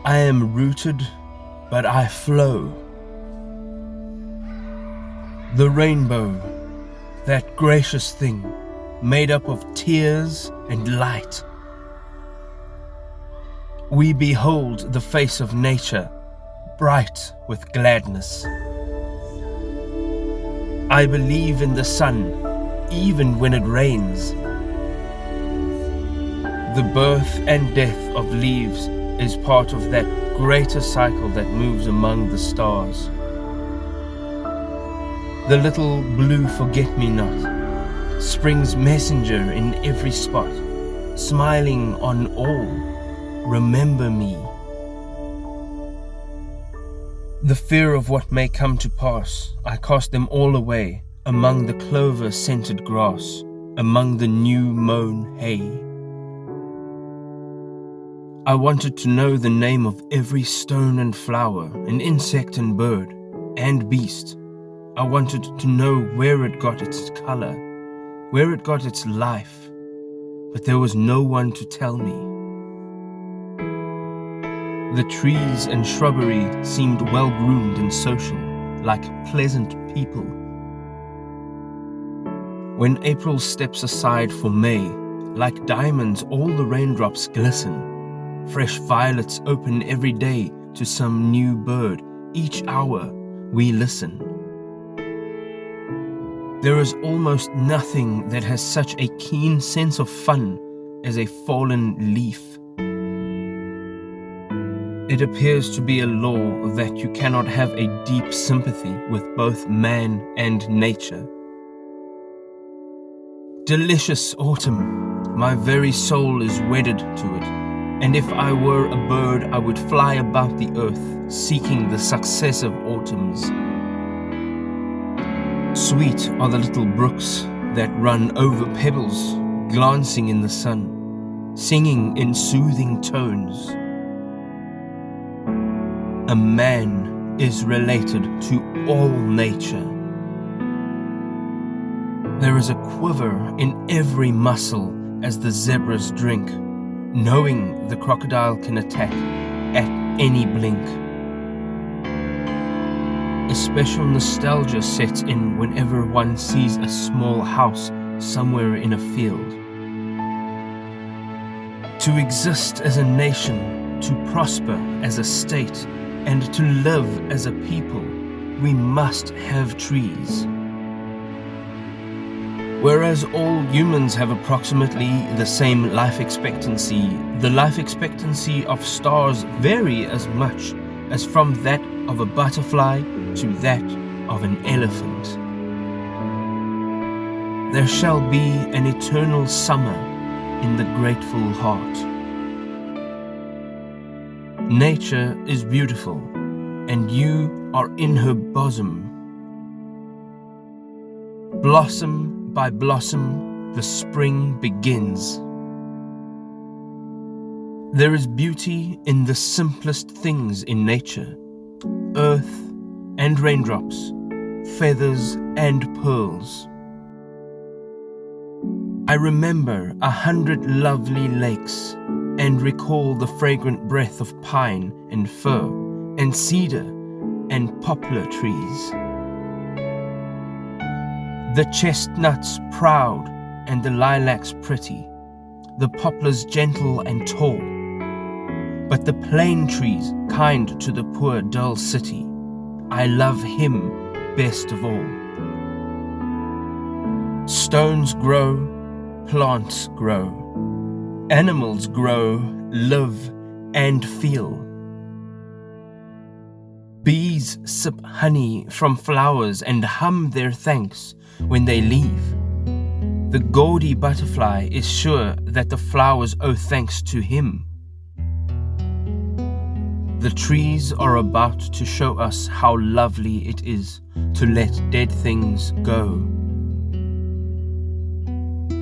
I am rooted, but I flow. The rainbow, that gracious thing, made up of tears and light. We behold the face of nature, bright with gladness. I believe in the sun, even when it rains. The birth and death of leaves is part of that greater cycle that moves among the stars. The little blue forget-me-not, spring's messenger in every spot, smiling on all, remember me. The fear of what may come to pass, I cast them all away, among the clover-scented grass, among the new-mown hay. I wanted to know the name of every stone and flower, and insect and bird, and beast. I wanted to know where it got its color, where it got its life, but there was no one to tell me. The trees and shrubbery seemed well-groomed and social, like pleasant people. When April steps aside for May, like diamonds all the raindrops glisten. Fresh violets open every day to some new bird. Each hour we listen. There is almost nothing that has such a keen sense of fun as a fallen leaf. It appears to be a law that you cannot have a deep sympathy with both man and nature. Delicious autumn, my very soul is wedded to it. And if I were a bird, I would fly about the earth, seeking the successive autumns. Sweet are the little brooks that run over pebbles, glancing in the sun, singing in soothing tones. A man is related to all nature. There is a quiver in every muscle as the zebras drink, knowing the crocodile can attack at any blink. A special nostalgia sets in whenever one sees a small house somewhere in a field. To exist as a nation, to prosper as a state, and to live as a people, we must have trees. Whereas all humans have approximately the same life expectancy, the life expectancy of stars vary as much as from that of a butterfly to that of an elephant. There shall be an eternal summer in the grateful heart. Nature is beautiful, and you are in her bosom. Blossom by blossom, the spring begins. There is beauty in the simplest things in nature, earth and raindrops, feathers and pearls. I remember 100 lovely lakes and recall the fragrant breath of pine and fir and cedar and poplar trees. The chestnuts proud and the lilacs pretty, the poplars gentle and tall, but the plane trees kind to the poor dull city. I love him best of all. Stones grow, plants grow, animals grow, live and feel. Bees sip honey from flowers and hum their thanks when they leave. The gaudy butterfly is sure that the flowers owe thanks to him. The trees are about to show us how lovely it is to let dead things go.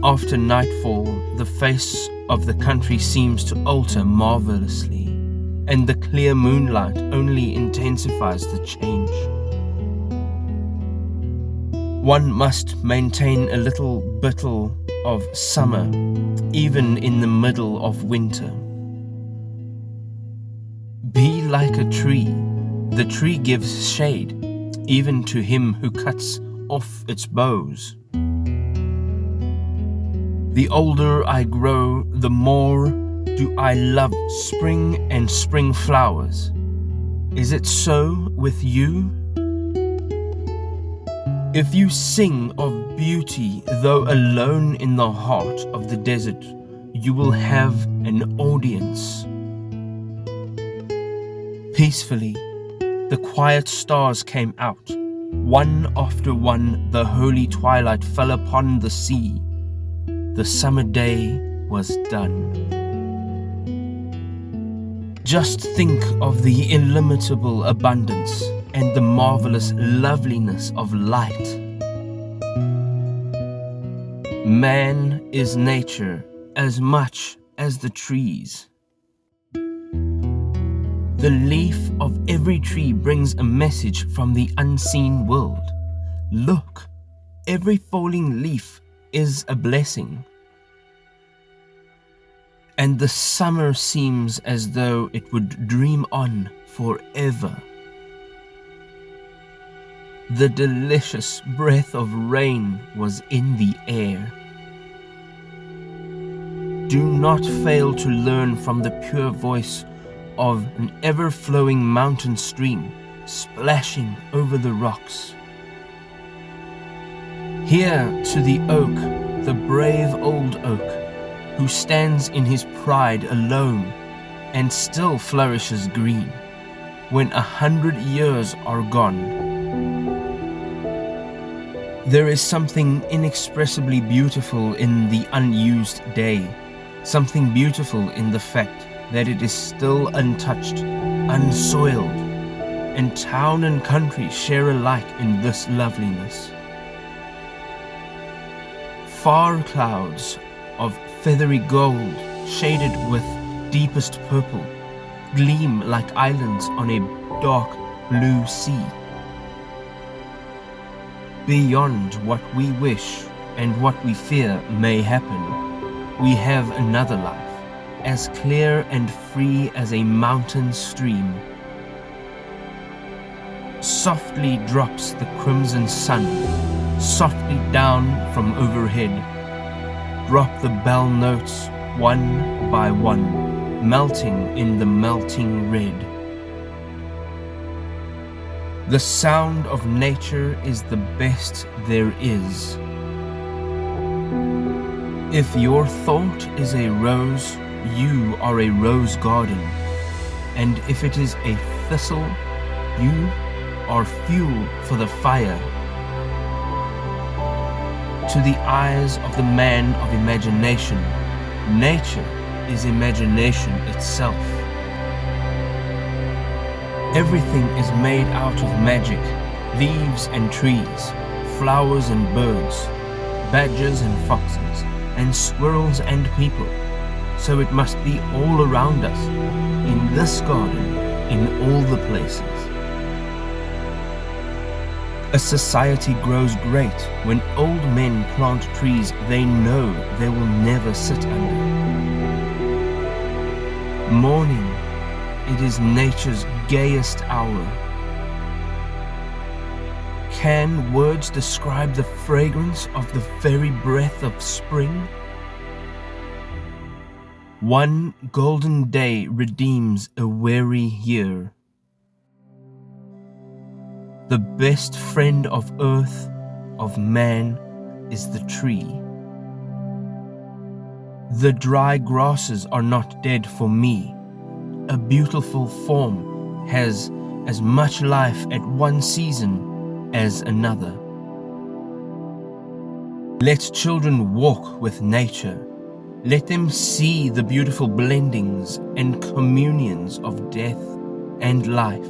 After nightfall, the face of the country seems to alter marvelously, and the clear moonlight only intensifies the change. One must maintain a little bit of summer, even in the middle of winter. like a tree. The tree gives shade, even to him who cuts off its boughs. The older I grow, the more do I love spring and spring flowers. Is it so with you? If you sing of beauty, though alone in the heart of the desert, you will have an audience. Peacefully, the quiet stars came out. One after one, the holy twilight fell upon the sea. The summer day was done. Just think of the illimitable abundance and the marvelous loveliness of light. Man is nature as much as the trees. The leaf of every tree brings a message from the unseen world. Look, every falling leaf is a blessing. And the summer seems as though it would dream on forever. The delicious breath of rain was in the air. Do not fail to learn from the pure voice of an ever-flowing mountain stream splashing over the rocks. Hear to the oak, the brave old oak, who stands in his pride alone and still flourishes green when 100 years are gone. There is something inexpressibly beautiful in the unused day, something beautiful in the fact that it is still untouched, unsoiled, and town and country share alike in this loveliness. Far clouds of feathery gold, shaded with deepest purple, gleam like islands on a dark blue sea. Beyond what we wish and what we fear may happen, we have another life, as clear and free as a mountain stream. Softly drops the crimson sun, softly down from overhead. Drop the bell notes one by one, melting in the melting red. The sound of nature is the best there is. If your thought is a rose, you are a rose garden, and if it is a thistle, you are fuel for the fire. To the eyes of the man of imagination, nature is imagination itself. Everything is made out of magic, leaves and trees, flowers and birds, badgers and foxes, and squirrels and people. So it must be all around us, in this garden, in all the places. A society grows great when old men plant trees they know they will never sit under. Morning, it is nature's gayest hour. Can words describe the fragrance of the very breath of spring? One golden day redeems a weary year. The best friend of earth, of man, is the tree. The dry grasses are not dead for me. A beautiful form has as much life at one season as another. Let children walk with nature. Let them see the beautiful blendings and communions of death and life.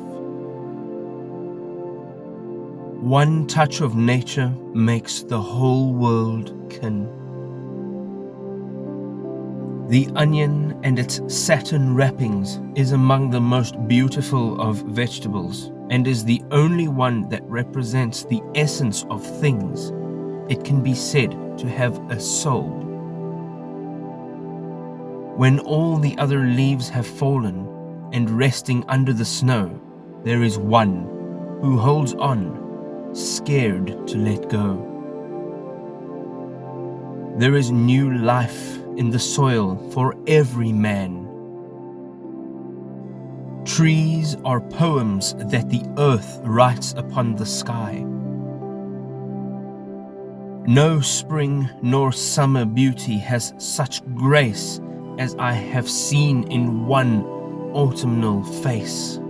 One touch of nature makes the whole world kin. The onion and its satin wrappings is among the most beautiful of vegetables and is the only one that represents the essence of things. It can be said to have a soul. When all the other leaves have fallen, and resting under the snow, there is one who holds on, scared to let go. There is new life in the soil for every man. Trees are poems that the earth writes upon the sky. No spring nor summer beauty has such grace as I have seen in one autumnal face.